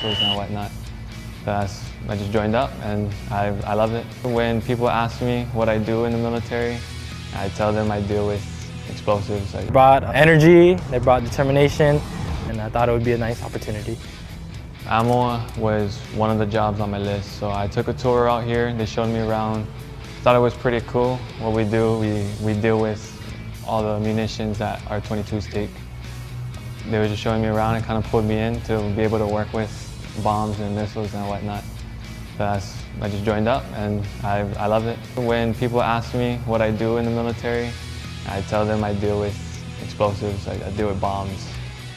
And whatnot. I just joined up and I love it. When people ask me what I do in the military, I tell them I deal with explosives. They brought energy, they brought determination, and I thought it would be a nice opportunity. Ammo was one of the jobs on my list, so I took a tour out here. They showed me around. Thought it was pretty cool. What we do, we deal with all the munitions that our 22s take. They were just showing me around and kind of pulled me in to be able to work with bombs and missiles and whatnot. I just joined up and I love it. When people ask me what I do in the military, I tell them I deal with explosives, I deal with bombs.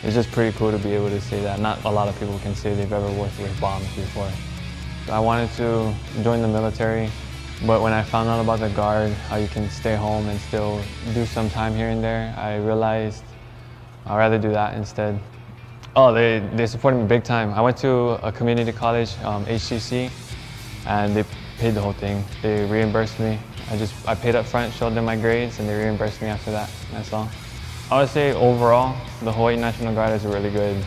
It's just pretty cool to be able to say that. Not a lot of people can say they've ever worked with bombs before. I wanted to join the military, but when I found out about the Guard, how you can stay home and still do some time here and there, I realized I'd rather do that instead. Oh, they supported me big time. I went to a community college, HCC, and they paid the whole thing. They reimbursed me. I paid up front, showed them my grades, and they reimbursed me after that. That's all. I would say overall, the Hawaii National Guard is a really good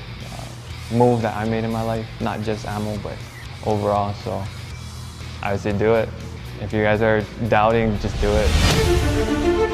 move that I made in my life. Not just ammo, but overall. So I would say do it. If you guys are doubting, just do it.